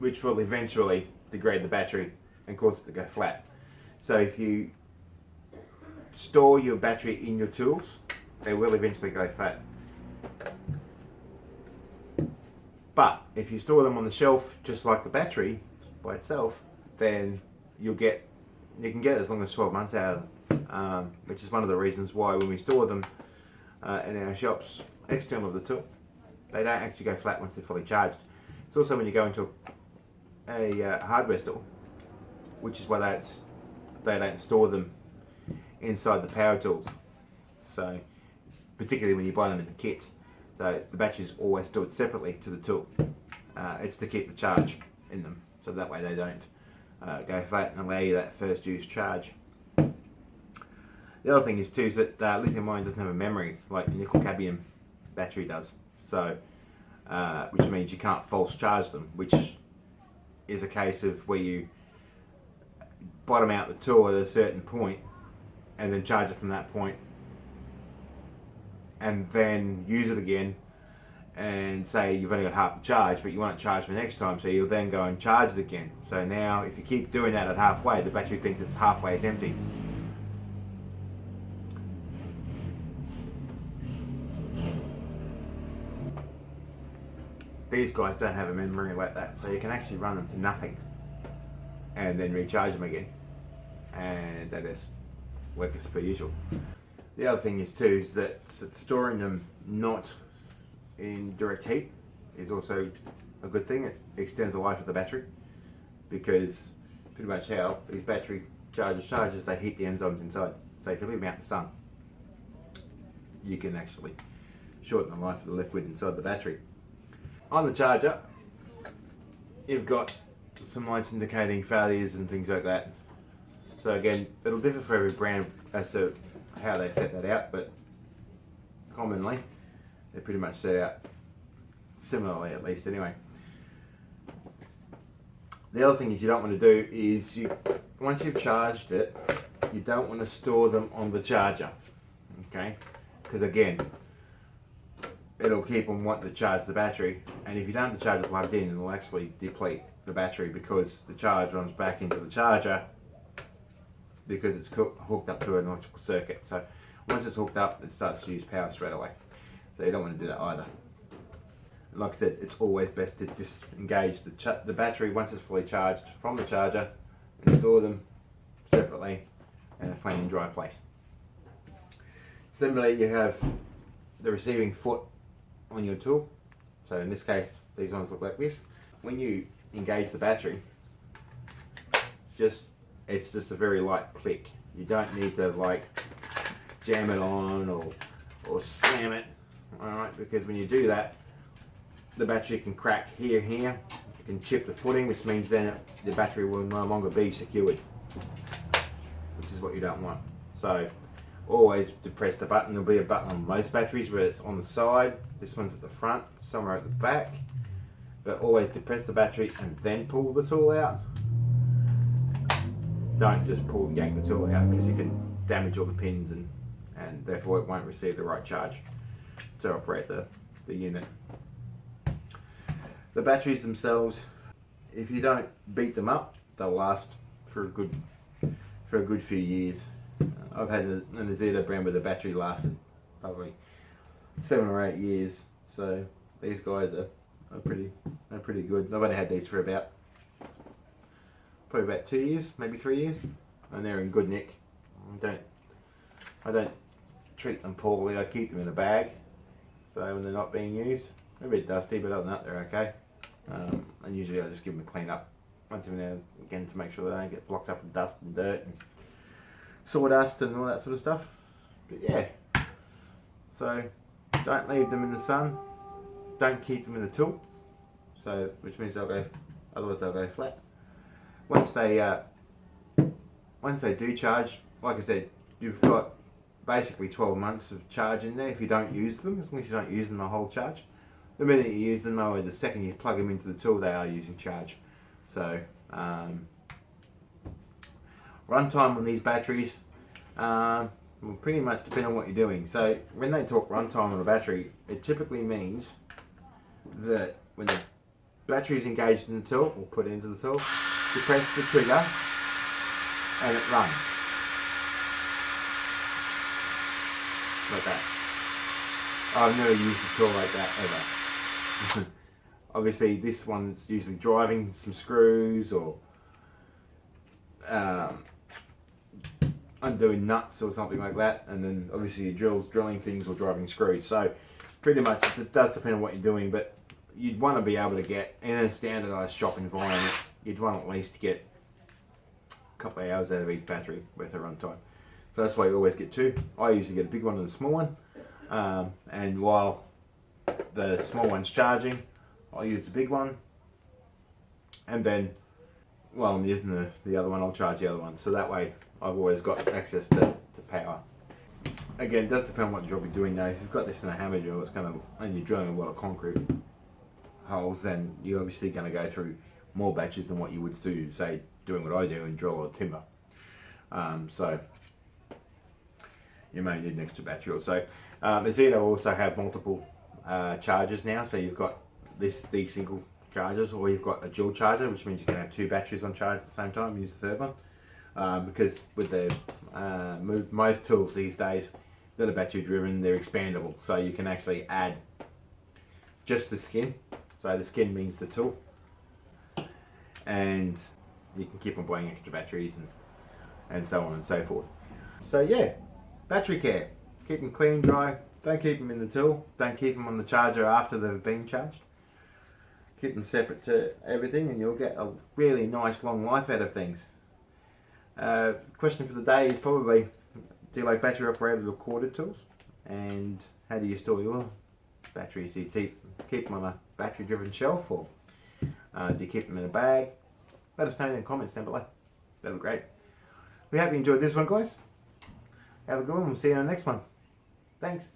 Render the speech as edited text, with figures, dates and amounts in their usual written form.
which will eventually degrade the battery and cause it to go flat. So if you store your battery in your tools, they will eventually go flat. But if you store them on the shelf just like a battery by itself, then you can get as long as 12 months out of them, which is one of the reasons why when we store them in our shops external of the tool, they don't actually go flat once they're fully charged. It's also when you go into a hardware store, which is why they don't store them inside the power tools. So particularly when you buy them in the kits, so the battery's always stored separately to the tool. It's to keep the charge in them, so that way they don't go flat and allow you that first use charge. The other thing is too is that lithium ion doesn't have a memory like the nickel cadmium battery does. So, which means you can't false charge them, which is a case of where you bottom out the tool at a certain point and then charge it from that point and then use it again, and say you've only got half the charge but you want it charged for next time, so you'll then go and charge it again. So now if you keep doing that at halfway, the battery thinks it's halfway is empty. These guys don't have a memory like that, so you can actually run them to nothing and then recharge them again, and they just work as per usual. The other thing is too is that storing them not in direct heat is also a good thing. It extends the life of the battery, because pretty much how these battery charges, they heat the enzymes inside. So if you leave them out in the sun, you can actually shorten the life of the liquid inside the battery. On the charger, you've got some lights indicating failures and things like that. So again, it'll differ for every brand as to how they set that out, but commonly they're pretty much set out similarly, at least anyway. The other thing is you don't want to do is once you've charged it, you don't want to store them on the charger, okay? Because again, it'll keep on wanting to charge the battery, and if you don't have the charger plugged in, it'll actually deplete the battery, because the charge runs back into the charger because it's hooked up to an electrical circuit. So once it's hooked up, it starts to use power straight away. So you don't want to do that either. And like I said, it's always best to disengage the battery once it's fully charged from the charger and store them separately in a clean and dry place. Similarly, you have the receiving foot on your tool. So in this case, these ones look like this. When you engage the battery, it's just a very light click. You don't need to like jam it on or slam it, alright, because when you do that, the battery can crack here, it can chip the footing, which means then the battery will no longer be secured, which is what you don't want. So always depress the button. There'll be a button on most batteries where it's on the side. This one's at the front, somewhere at the back. But always depress the battery and then pull the tool out. Don't just yank the tool out, because you can damage all the pins and therefore it won't receive the right charge to operate the unit. The batteries themselves, if you don't beat them up, they'll last for a good few years. I've had an ozito brand where the battery lasted probably 7 or 8 years. So these guys are pretty good. I've only had these for probably about 2 years, maybe 3 years, and they're in good nick. I don't treat them poorly. I keep them in a bag, so when they're not being used, they're a bit dusty, but other than that, they're okay. And usually I just give them a clean up once every now and again to make sure they don't get blocked up with dust and dirt and sawdust and all that sort of stuff. But yeah, so don't leave them in the sun. Don't keep them in the tool. So which means otherwise they'll go flat. Once they do charge, like I said, you've got basically 12 months of charge in there if you don't use them, as long as you don't use them the whole charge. The minute you use them, or the second you plug them into the tool, they are using charge. So runtime on these batteries will pretty much depend on what you're doing. So when they talk runtime on a battery, it typically means that when battery is engaged in the tool, or put into the tool, you press the trigger and it runs. Like that. I've never used a tool like that ever. Obviously this one's usually driving some screws or undoing nuts or something like that, and then obviously your drilling things or driving screws. So pretty much it does depend on what you're doing, but you'd want to be able to get, in a standardized shop environment, you'd want at least to get a couple of hours out of each battery worth of runtime. So that's why you always get two. I usually get a big one and a small one, and while the small one's charging, I'll use the big one, and then while I'm using the other one, I'll charge the other one. So that way I've always got access to power. Again, it does depend on what job you're doing though. If you've got this in a hammer drill, it's going to, and you're drilling a lot of concrete holes, then you're obviously going to go through more batches than what you would do, say, doing what I do and drill a lot of timber. So you may need an extra battery or so. Ozito also have multiple chargers now, so you've got these single chargers, or you've got a dual charger, which means you can have two batteries on charge at the same time and use the third one. Because with the most tools these days that are battery driven, they're expandable, so you can actually add just the skin. So the skin means the tool, and you can keep on buying extra batteries and so on and so forth. So yeah, battery care. Keep them clean, dry. Don't keep them in the tool. Don't keep them on the charger after they've been charged. Keep them separate to everything, and you'll get a really nice long life out of things. Question for the day is probably, do you like battery operated or corded tools? And how do you store your batteries? Do you keep them on a battery driven shelf, or do you keep them in a bag? Let us know in the comments down below. That'd be great. We hope you enjoyed this one, guys. Have a good one. We'll see you on the next one. Thanks.